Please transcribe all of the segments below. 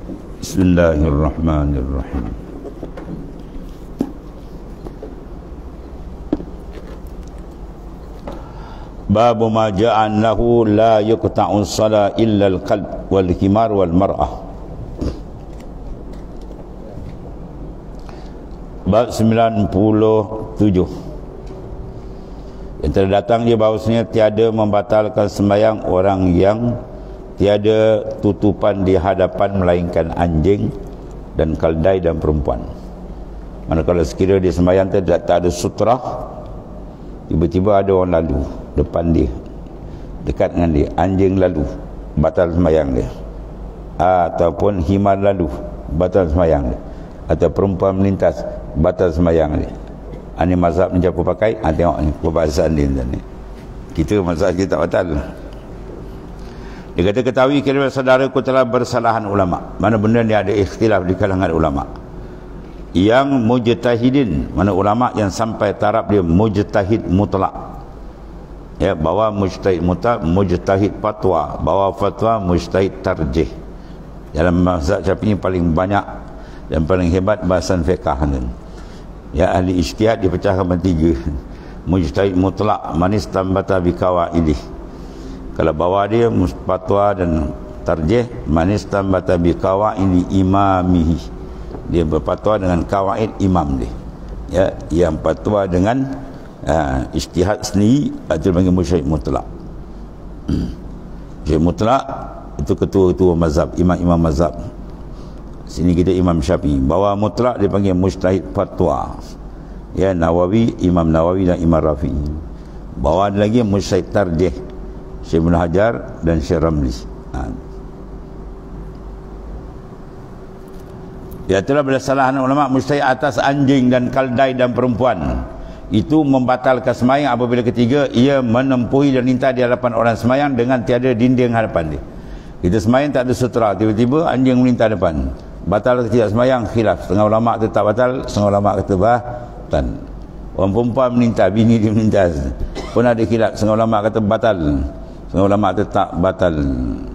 Bismillahirrahmanirrahim. Babu ma ja'annahu la yuqta'u as-salah illa al-qalb wal himar wal mar'ah. Bab 97. Yang terdatang dia bahawasanya tiada membatalkan sembahyang orang yang tiada tutupan di hadapan melainkan anjing dan keldai dan perempuan. Manakala sekiranya dia sembahyang tak ada sutrah, tiba-tiba ada orang lalu depan dia, dekat dengan dia, anjing lalu, batal sembahyang dia. Ataupun himar lalu, batal sembahyang dia. Atau perempuan melintas, batal sembahyang dia. Ini mazhab ni siapa pakai? Tengok ni perbahasan dia ni. Kita mazhab kita tak batal. Dia kata, ketahui kira saudaraku telah bersalahan ulama. Mana benda ni ada ikhtilaf di kalangan ulama. Yang mujtahidin, mana ulama yang sampai taraf dia mujtahid mutlak. Ya, bawa mujtahid mutlak, mujtahid fatwa, bawa fatwa mujtahid tarjih. Dalam mazhab Syafi'i paling banyak dan paling hebat bahasan fiqh ni. Ya, ahli ijtihad dipecahkan menjadi 3. Mujtahid mutlak, manis tambata bi qawaidih. Kalau bawa dia fatwa dan tarjih, manis tambata bi qawaidi imamihi. Dia berfatwa dengan kawaid imam dia. Ya, yang fatwa dengan ijtihad sendiri, itu panggil mujtahid mutlak. Mujtahid mutlak itu ketua-ketua mazhab, imam-imam mazhab. Sini kita Imam Syafi'i. Bawa mutlak dipanggil mujtahid fatwa. Ya, Nawawi, Imam Nawawi dan Imam Rafi'i. Bawa lagi mujtahid tarjih, Syekh Ibn Hajar dan Syekh Ramli. Ya, itulah bersalahan ulama mujtahid atas anjing dan kaldai dan perempuan. Itu membatalkan sembahyang apabila ketiga ia menempuhi dan lintas di hadapan orang sembahyang dengan tiada dinding hadapan dia. Kita sembahyang tak ada sutra, tiba-tiba anjing melintas depan. Batal atau tidak sembahyang? Khilaf. Setengah ulama kata tak batal, setengah ulama kata batal. Orang perempuan melintas, bini dia melintas, pun ada khilaf. Setengah ulama kata batal, setengah ulama kata tak batal.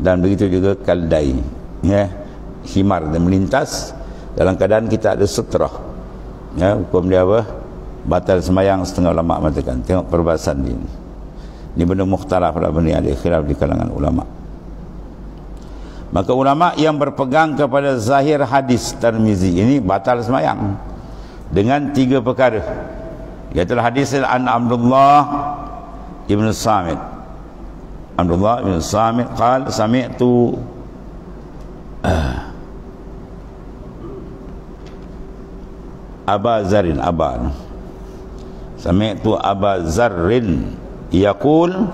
Dan begitu juga kaldai, ya, himar dan melintas dalam keadaan kita ada sutra. Ya, hukum dia apa? Batal sembahyang, setengah ulama mengatakan. Tengok perbahasan ini. Ini benda mukhtalaf lah, benda ada khilaf di kalangan ulama. Maka ulama yang berpegang kepada zahir hadis Tirmizi ini batal sembahyang dengan 3 perkara. Iaitu hadis an Abdullah ibn Samit. Abdullah ibn Samit qala sami'tu Aba Zarin sami'tu Aba Zarrin yaqul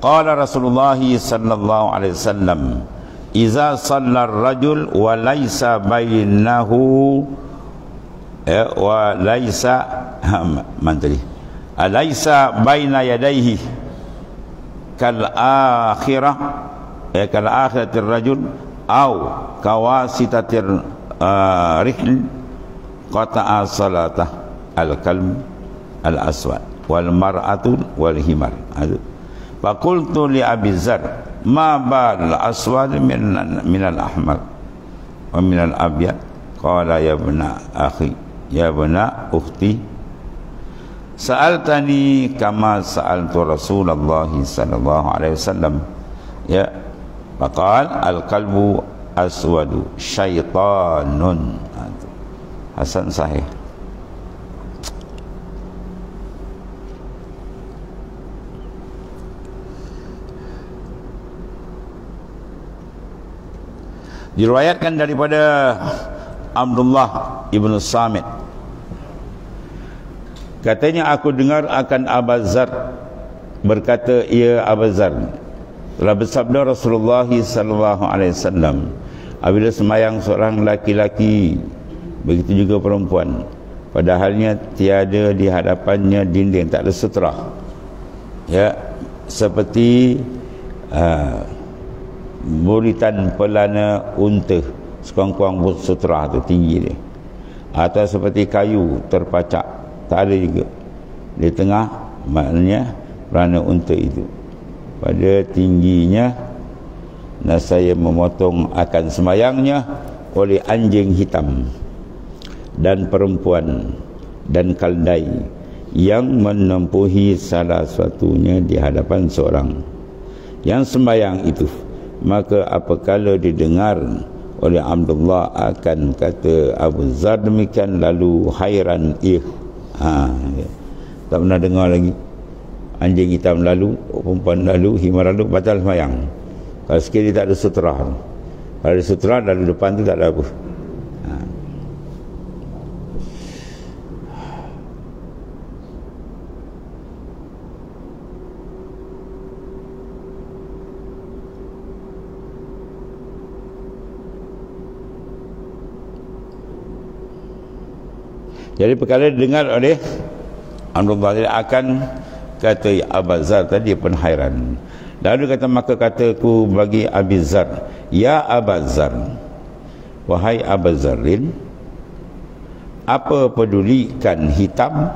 qala Rasulullah sallallahu alaihi wasallam iza sallar rajul wa laysa bainahu wa laysa mantri alaysa baina yadayhi kal akhirah kal akhiratir rajul au kawasitatir rihl qata'a salatah al kalb al aswad wal mar'atu wal himar. Faqultu li Abi Zar ma bal aswad min al ahmar wa min al abyad. Qala ya bna akhi ya bna ukhti sa'altani kama sa'altu Rasulullah sallallahu alaihi wasallam. Ya, faqal al qalbu aswadu syaitanun. Hasan sahih. Diriwayatkan daripada Abdullah ibn Samit, katanya aku dengar akan Abu Zar berkata, ia Abu Zar telah bersabda Rasulullah sallallahu alaihi wasallam, apabila sembahyang seorang laki-laki, begitu juga perempuan, padahalnya tiada di hadapannya dinding, tak ada sutra, ya, seperti buritan pelana unta, sekurang-kurang sutra tu tinggi dia, atau seperti kayu terpacak, tak ada juga di tengah, maknanya pelana unta itu pada tingginya. Dan saya memotong akan sembayangnya oleh anjing hitam dan perempuan dan kaldai yang menempuhi salah satunya di hadapan seorang yang sembahyang itu, maka apabila didengar oleh Abdullah akan kata Abu Zar demikian, lalu hairan tak pernah dengar lagi anjing hitam lalu, perempuan lalu, himar lalu, batal sembahyang. Kalau sekali tak ada sutra, kalau ada sutra lalu depan tu tak ada apa. Jadi perkara dengar oleh Abdullah akan kata Abu Zar tadi pun hairan. Lalu kata, maka kataku bagi Abi Zar, ya Abu Zar, wahai Abu Zarin, apa pedulikan hitam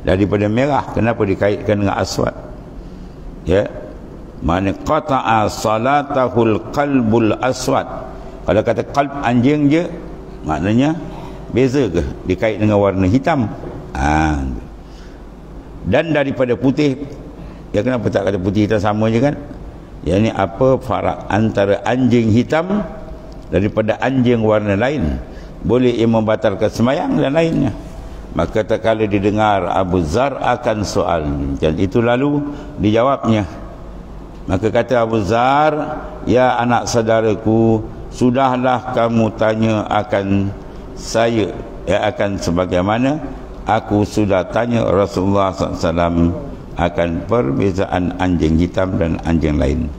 daripada merah? Kenapa dikaitkan dengan aswad? Ya, mana qata'a salatahul qalbul aswad. Kalau kata qalb anjing je, maknanya beza ke dikait dengan warna hitam? Dan daripada putih, ya kenapa tak kata putih hitam sama je kan? Yang ni apa farak antara anjing hitam daripada anjing warna lain, boleh ia membatalkan sembahyang dan lainnya. Maka tak kala didengar Abu Zar akan soal, dan itu lalu dijawabnya. Maka kata Abu Zar, ya anak saudaraku, sudahlah kamu tanya akan saya, ya akan sebagaimana aku sudah tanya Rasulullah SAW akan perbezaan anjing hitam dan anjing lain.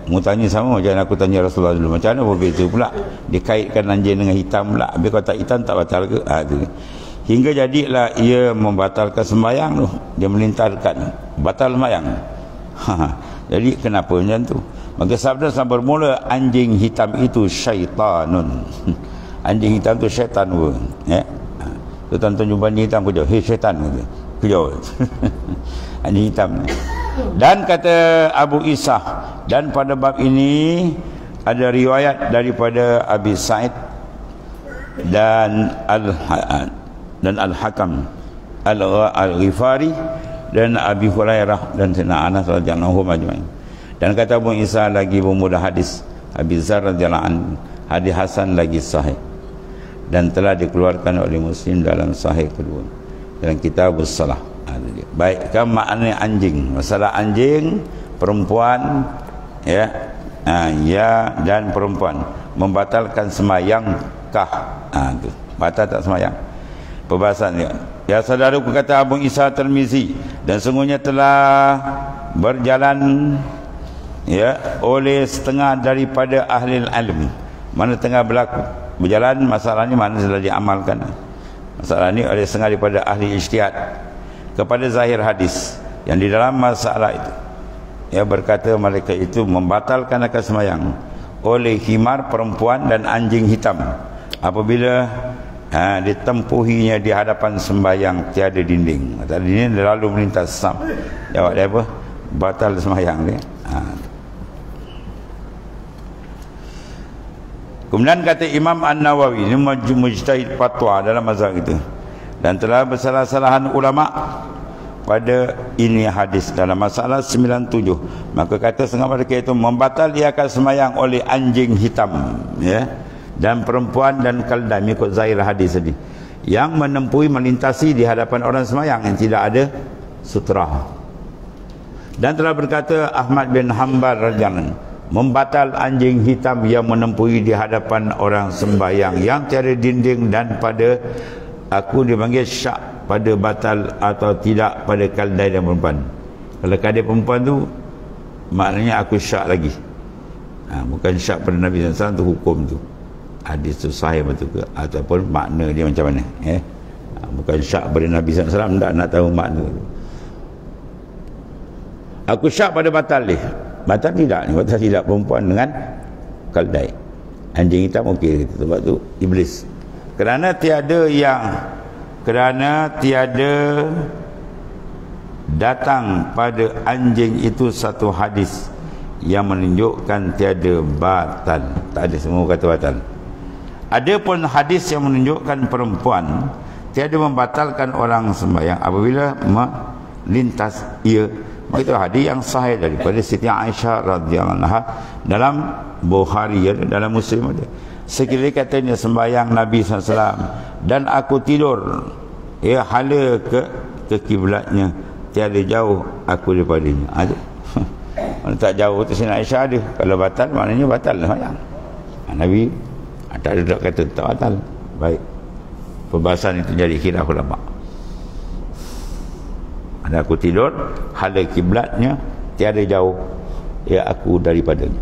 Mu tanya sama macam aku tanya Rasulullah dulu, macam mana berbeza pula dikaitkan anjing dengan hitam pula? Habis kalau tak hitam tak batal ke? Hingga jadilah ia membatalkan sembahyang tu, dia melintarkan batal sembahyang. Jadi kenapa macam tu? Maka sabda sampai bermula, anjing hitam itu syaitanun. Anjing hitam tu syaitan pun, ya. Tu tuan-tuan jumpa anjing hitam kejauh, hei syaitan kata, kejauh. Anjing hitam. Dan kata Abu Isa, dan pada bab ini ada riwayat daripada Abi Sa'id dan Al-Hakam Al-Ghifari dan Abi Hurairah dan Sayyidina Anas radhiyallahu anhu. Dan kata Abu Isa lagi bermula hadis Abi Zar radhiyallahu anhu, hadis hasan lagi sahih, dan telah dikeluarkan oleh Muslim dalam sahih kedua dalam Kitabus Salah. Baik, kan makna anjing, masalah anjing perempuan, ya, ya dan perempuan membatalkan sembahyang kah? Tu batal tak sembahyang? Perbahasan dia. Ya saudaraku, kata Abu Isa Tirmizi, dan sungguhnya telah berjalan, ya, oleh setengah daripada ahli ilmu. Mana tengah berjalan masalah ni, mana sudah diamalkan masalah ni oleh setengah daripada ahli ijtihad kepada zahir hadis yang di dalam masalah itu, ya, berkata mereka itu membatalkan akan sembahyang oleh himar perempuan dan anjing hitam apabila ditempuhinya di hadapan sembahyang tiada dinding. Tiada dinding lalu melintas sam. Jawab dia apa? Batal sembahyang dia. Kemudian kata Imam An-Nawawi, ini mujtahid fatwa dalam mazhab itu, dan telah bersalah-salahan ulama pada ini hadis dalam masalah 97. Maka kata setengah mereka itu membatal ia akan sembahyang oleh anjing hitam, ya, dan perempuan dan kaldai, mengikut zahir hadis tadi, yang menempuhi melintasi di hadapan orang sembahyang yang tidak ada sutra. Dan telah berkata Ahmad bin Hanbal radhiyallahu anhu, membatal anjing hitam yang menempuhi di hadapan orang sembahyang yang tiada dinding, dan pada aku dipanggil syak pada batal atau tidak pada kaldai dan perempuan. Kalau kaldai perempuan tu maknanya aku syak lagi, bukan syak pada Nabi SAW tu hukum tu. Hadis tu sahih betul ke, ataupun makna dia macam mana, ya? Bukan syak pada Nabi SAW, tak nak tahu makna tu. Aku syak pada batal dia. Batal tidak ni, batal tidak perempuan dengan kaldai. Anjing hitam okey, sebab tu iblis. Kerana tiada datang pada anjing itu satu hadis yang menunjukkan tiada batal. Tak ada, semua kata batal. Ada pun hadis yang menunjukkan perempuan tiada membatalkan orang sembahyang apabila melintas ia. Itu hadis yang sahih daripada Siti Aisyah radhiyallahu anha dalam Bukhari, dalam Muslim ada. Sekiranya katanya sembahyang Nabi SAW dan aku tidur, hala ke kiblatnya, tiada jauh aku daripadanya. Ada. Kalau tak jauh tu Siti Aisyah ada. Kalau batal maknanya batal sembahyang. Nabi tak ada kata tak batal. Baik. Perbahasan itu jadi khilaf ulama. Ada aku tidur, hala kiblatnya tiada jauh aku daripadanya.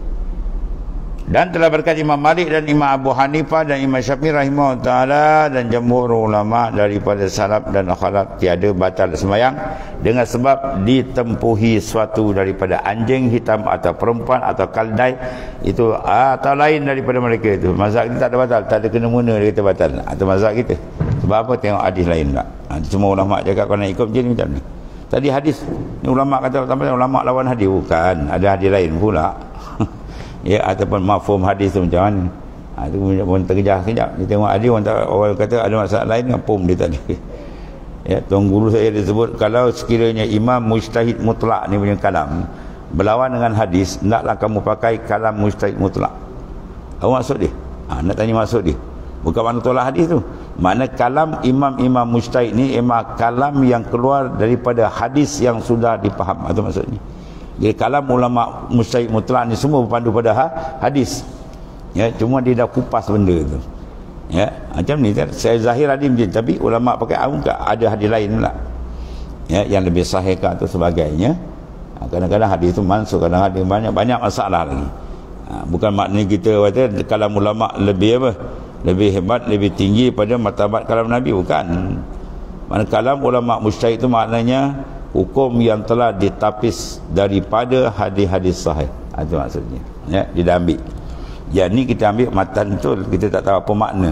Dan telah berkata Imam Malik dan Imam Abu Hanifah dan Imam Syafi'i rahimahullah ta'ala dan jamhur ulama daripada salaf dan khalaf tiada batal sembahyang dengan sebab ditempuhi suatu daripada anjing hitam atau perempuan atau kaldai itu atau lain daripada mereka itu. Mazhab kita tak ada batal, tak ada kena-mena dia kata batal atau mazhab kita. Sebab apa? Tengok hadis lain tak. Semua ulama cakap kalau nak ikut macam ni. Tadi hadis ni ulama kata ulama lawan hadis, bukan, ada hadis lain pula. Ataupun mafhum hadis tu macam mana. Itu pun terkejap dia tengok hadis orang kata ada masalah lain, pum dia tadi. Tuan guru saya disebut kalau sekiranya imam mujtahid mutlak ni punya kalam berlawan dengan hadis, hendaklah kamu pakai kalam mujtahid mutlak. Apa maksud dia? Nak tanya maksud dia. Bukan makna tolak hadis tu. Makna kalam imam-imam mujtahid ni memang kalam yang keluar daripada hadis yang sudah dipaham. Itu maksudnya. Jadi kalam ulama mujtahid mutlak ni semua berpandu pada hadis. Cuma dia dah kupas benda tu. Macam ni kan. Saya zahir hadis macam, tapi ulama pakai ada hadis lain pula. Yang lebih sahih ke atau sebagainya. Kadang-kadang hadis tu mansuh, kadang-kadang banyak masalah lagi. Bukan maknanya kita kata kalam ulama lebih apa? Lebih hebat, lebih tinggi pada martabat kalam Nabi, bukan. Makna kalam ulama mujtahid itu maknanya hukum yang telah ditapis daripada hadis-hadis sahih. Itu maksudnya. Dia dah ambil. Yang ni kita ambil matan betul, kita tak tahu apa makna.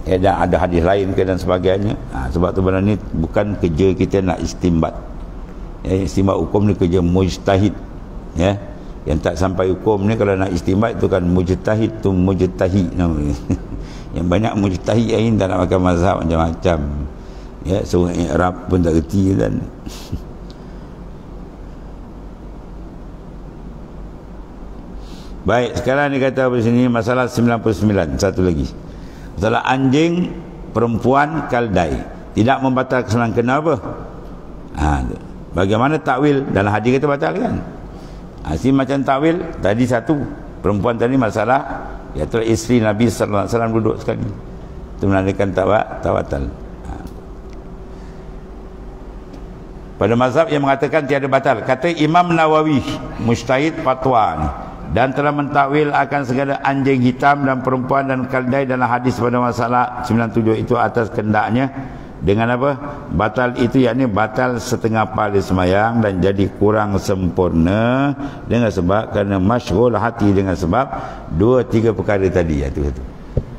Dan ada hadis lain ke dan sebagainya. Sebab tu benda ni bukan kerja kita nak istimbat. Istimbat hukum ni kerja mujtahid. Yang tak sampai hukum ni kalau nak istimbat tu kan mujtahid tu mujtahid namanya. Yang banyak mujtahid yang tak nak pakai mazhab macam-macam. Surah i'rab pun tak reti kan. Baik, sekarang dia kata di sini masalah 99, satu lagi. Masalah anjing perempuan kaldai tidak membatalkan kesalahan, kenapa? Bagaimana takwil dalam hadis kita batal kan? Macam takwil tadi satu, perempuan tadi masalah iaitu isteri Nabi sallallahu alaihi wasallam duduk sekali. Itu menandakan tak batal. Pada mazhab yang mengatakan tiada batal, kata Imam Nawawi mujtahid fatwa ni, dan telah mentakwil akan segala anjing hitam dan perempuan dan kaldai dalam hadis pada masalah 97 itu atas kendaknya dengan apa? Batal itu yakni batal setengah pahala sembahyang dan jadi kurang sempurna dengan sebab kerana masyghul hati dengan sebab 2-3 perkara tadi. Itu.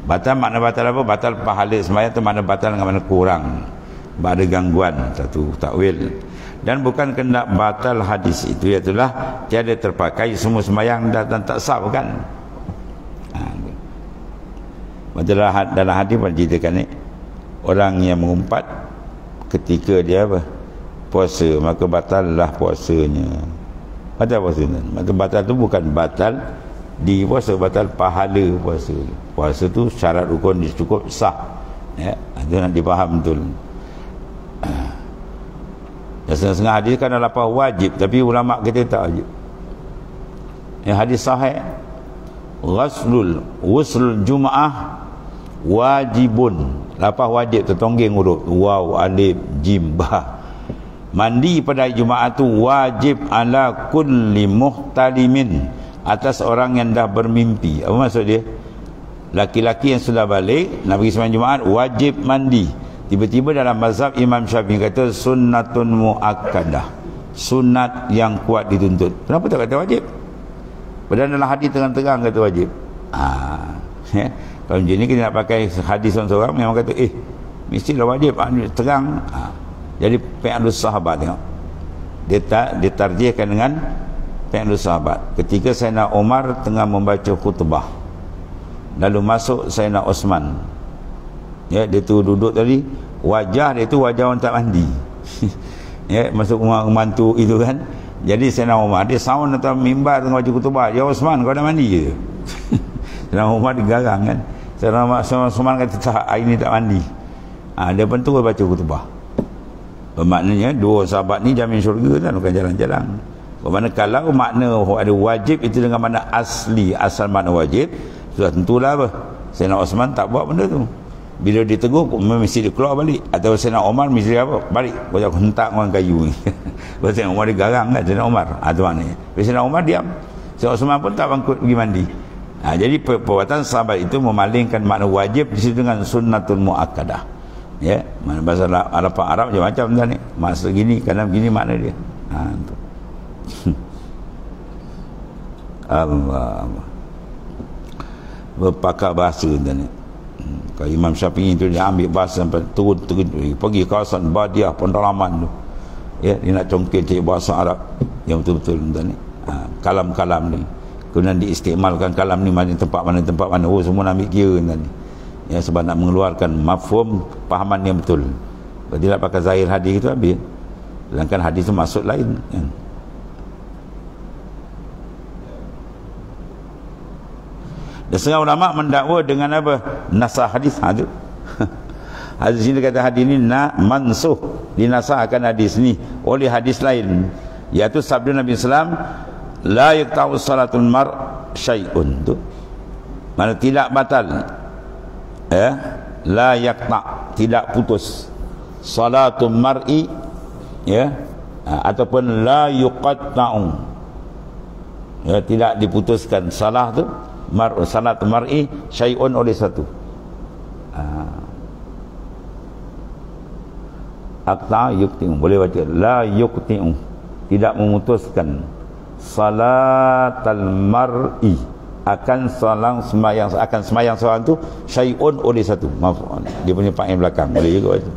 Batal makna batal apa? Batal pahala sembahyang tu makna batal dengan makna kurang. Ada gangguan, satu takwil. Dan bukan kendak batal hadis itu, iaitulah tiada terpakai semua sembahyang dan tak sah, bukan? Dalam hadis pun ceritakan ni, orang yang mengumpat ketika dia puasa, maka batallah puasanya. Batal puasanya. Maka batal tu bukan batal di puasa, batal pahala puasa. Puasa tu syarat rukun dia cukup sah. Itu nak dipaham betul. Setengah-setengah hadis kan adalah wajib, tapi ulama kita tak wajib. Yang hadis sahih, ghuslul Jum'ah wajibun. Lapar wajib tertonggeng huruf waw, alif, jim, ba. Mandi pada hari Jumaat tu wajib ala kulli muhtalimin, atas orang yang dah bermimpi. Apa maksud dia? Laki-laki yang sudah balik nak pergi sembahyang Jumaat wajib mandi. Tiba-tiba dalam mazhab Imam Syafi'i kata sunnatun muakkadah, sunat yang kuat dituntut. Kenapa tak kata wajib? Padahal dalam hadis terang-terang kata wajib. Kalau macam ni kita nak pakai hadis seorang memang kata mestilah wajib, terang. Jadi fi'lus sahabat tengok. Dia tarjihkan dengan fi'lus sahabat. Ketika Sayyidina Umar tengah membaca khutbah, lalu masuk Sayyidina Osman. Ya, dia tu duduk tadi, wajah dia tu wajah orang tak mandi. Ya, masuk rumah mantu itu kan. Jadi Sayyidina Umar dia sound atas mimbar tengah baca khutbah, "Ya Osman, kau dah mandi ke?" Sayyidina Umar digarang kan. Sayyidina Osman kata, "Tak, hari ni tak mandi." Dia pun terus baca khutbah. Bermaknanya dua sahabat ni jamin syurga kan, bukan jalan-jalan. Bermakna kalau makna ada wajib itu dengan makna asli, asal makna wajib, sudah tentulah apa, Sayyidina Osman tak buat benda tu. Bila ditegur mesti dia keluar balik, atau Sayyidina Umar mesti dia apa, balik kau hentak orang kayu ni. Sayyidina Umar dia garang kan Sayyidina Umar, tu maknanya. Sayyidina Umar diam, Sayyidina Osman pun tak bangkit pergi mandi. Jadi perbuatan sahabat itu memalingkan makna wajib di situ dengan sunnatul muakkadah. Ya, mana bahasa Arab macam-macam dah ni. Masa gini kadang gini makna dia. Tu. Allah. Berpakar bahasa dah ni. Kalau Imam Syafi'i tu dia ambil bahasa sampai turun pergi kawasan Badiah pendalaman tu. Ya, dia nak congkit bahasa Arab yang betul-betul dah ni. Kalam-kalam ni. Kemudian diistimalkan kalam ni mana tempat mana. Oh, semua nak ambil kira dah ni. Ya, sebab nak mengeluarkan mafhum pahaman yang betul. Kalau tidak pakai zahir hadis itu habis. Sedangkan hadis itu maksud lain kan. Dan setengah ulama mendakwa dengan apa? Nasah hadis. Tu. Hadis ini kata hadis ini mansuh, dinasahkan hadis ini oleh hadis lain, iaitu sabda Nabi sallam, la yaqta'u salatul mar syai'un. Tu. Mana tidak batal. La yaqta', tidak putus. Salatul mar'i, ya, ataupun la yuqatta'u. Ya, tidak diputuskan salah tu. Salat mar'i syai'un oleh satu. Aqta yuqti'u, boleh baca la yuqti'u, tidak memutuskan salatal mar'i, akan semayang seorang tu syai'un oleh satu. Maaf, dia punya pangil belakang boleh juga itu.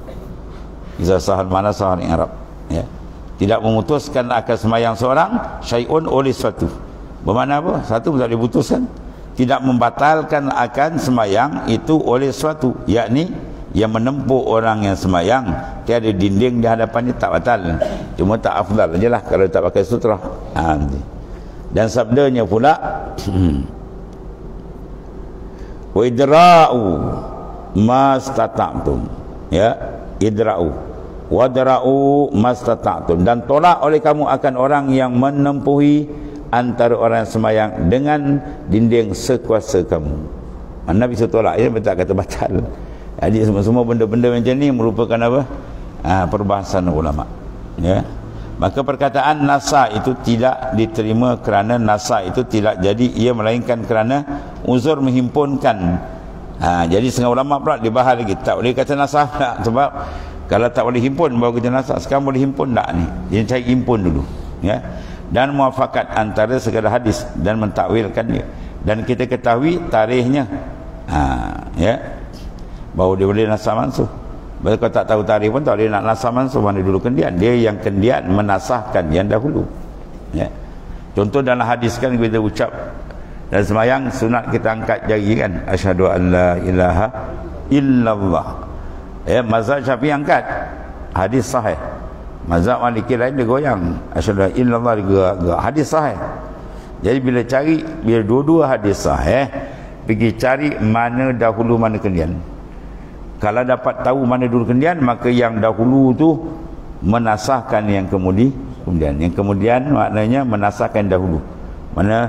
Iza sahal mana sahal Arab, ya. Tidak memutuskan akan semayang seorang syai'un oleh satu. Bermakna apa? Satu tak diputuskan. Tidak membatalkan akan semayang itu oleh suatu, yakni yang menempuh orang yang semayang tiada dinding di hadapannya tak batal, cuma tak afdal je lah kalau tak pakai sutra. Dan sabdanya pula wa idra'u mastata'tum, ya, idra'u wadra'u mastata'tum, dan tolak oleh kamu akan orang yang menempuhi antara orang semayang dengan dinding sekuasa kamu. Nabi bisa tolak, ya, tak kata batal. Jadi semua benda-benda macam ni merupakan apa? Perbahasan ulama. Ya. Maka perkataan nasa itu tidak diterima kerana nasa itu tidak jadi ia, melainkan kerana uzur menghimpunkan. Jadi setengah ulama pula dibahas lagi, tak boleh kata nasa tak, sebab kalau tak boleh himpun baru kita nasa. Sekarang boleh himpun tak ni? Jadi cari himpun dulu, ya. Dan muafakat antara segala hadis dan mentakwilkannya, dan kita ketahui tarikhnya, ya, bahawa dia boleh nasah mansuh. Kalau kau tak tahu tarikh pun tak boleh nak nasah mansuh. Mana dulu kendian, dia yang kendian menasahkan yang dahulu, ya. Contoh dalam hadis kan kita ucap dan semayang sunat kita angkat jari kan, asyhadu an la ilaha illallah, ya. Mazhab Syafi'i angkat, hadis sahih. Mazhab Maliki lain dia goyang, asyhadu illallah dia gerak. Hadis sahih. Jadi bila dua-dua hadis sahih, pergi cari mana dahulu mana kemudian. Kalau dapat tahu mana dulu kemudian, maka yang dahulu tu menasahkan yang kemudian. Yang kemudian maknanya menasahkan dahulu. Mana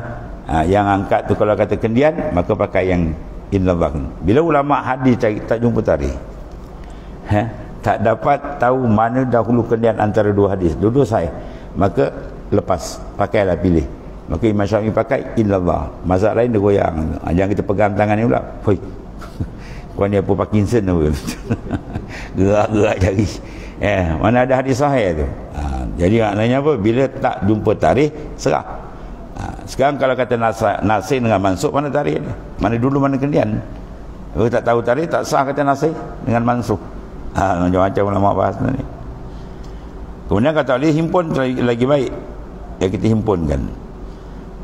yang angkat tu kalau kata kemudian, maka pakai yang illallah. Bila ulama hadis cari tak jumpa tarikh, tak dapat tahu mana dahulu kemudian antara dua hadis, dua-dua sahih, maka lepas, pakailah pilih. Maka Imam Syafi'i pakai illallah. Mazhab lain dia goyang. Jangan kita pegang tangan ni pula, hoi, kau ni apa Parkinson apa? Gerak-gerak jari. Mana ada hadis sahih tu. Jadi maknanya apa? Bila tak jumpa tarikh, serah. Sekarang kalau kata nasih dengan mansukh, mana tarikh ni? Mana dulu mana kemudian? Kalau tak tahu tarikh, tak sah kata nasih dengan mansukh. Macam-macam ulama bahas ni. Kemudian kata boleh himpun lagi baik, ya, kita himpunkan.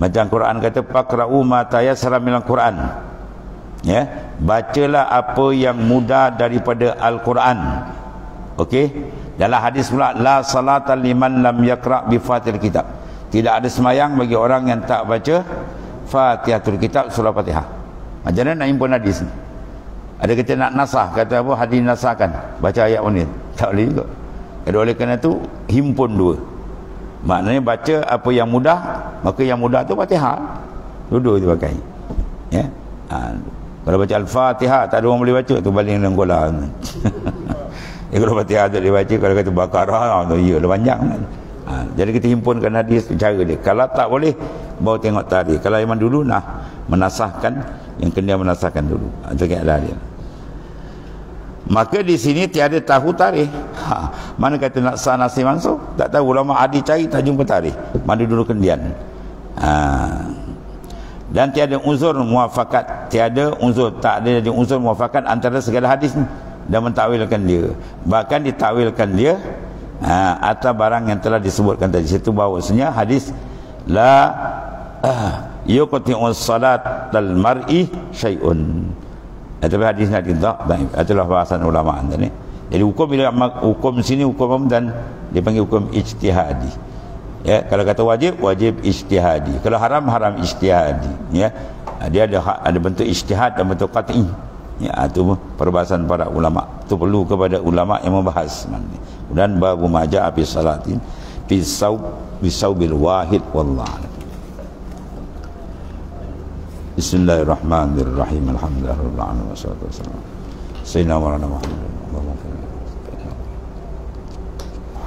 Macam Quran kata faqra'u ma tayassara minal Quran, Ya, bacalah apa yang mudah daripada Al-Quran. Okey. Dalam hadis pula, la salata liman lam yaqra bi Fatihil kitab. Tidak ada semayang bagi orang yang tak baca Fatihatul kitab, surah Fatihah. Macam mana nak impun hadis ni? Ada kita nak nasah, kata apa, hadis nasahkan, baca ayat ni. Tak boleh juga. Jadi oleh kerana tu himpun dua. Maknanya baca apa yang mudah, maka yang mudah tu Fatihah. Dua-dua dia pakai. Ya. Kalau baca Al-Fatihah tak ada orang boleh baca, tu baling dengan gola. Kalau Fatihah tak boleh baca, kalau kata Baqarah tu ya dah panjang kan. Jadi kita himpunkan hadis cara dia. Kalau tak boleh, baru tengok tarikh. Kalau memang dulu nak menasahkan, yang kena menasahkan dulu. Itu keadaan dia. Maka di sini tiada tahu tarikh. Mana kata nak sah nasi mansukh? Tak tahu. Ulama hadis cari tak jumpa tarikh. Mana dulu kendian. Dan tiada unsur muafakat, tiada unsur, tak ada unsur muafakat antara segala hadis ni, dan mentakwilkan dia, bahkan ditakwilkan dia atas barang yang telah disebutkan tadi. Situ bahawasanya hadis la yuqti'us salatal mar'i syai'un. Tapi hadis nak dhaif, itulah bahasan ulama tadi. Jadi hukum bila hukum sini hukum dan dipanggil hukum ijtihadi. Ya, kalau kata wajib, wajib ijtihadi. Kalau haram, haram ijtihadi. Ya, dia ada bentuk ijtihad dan bentuk qat'i. Ya, itu perbahasan para ulama. Itu perlu kepada ulama yang membahas. Dan babu maja'a fi salatin fi saubil wahid wallahu a'lam. Bismillahirrahmanirrahim. Alhamdulillahirabbil alamin wassalatu wassalamu sayyidina wa ala Muhammad.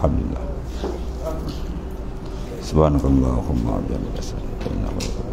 Alhamdulillah. Subhanakallahumma wa bihamdika asyhadu an la ilaha illa anta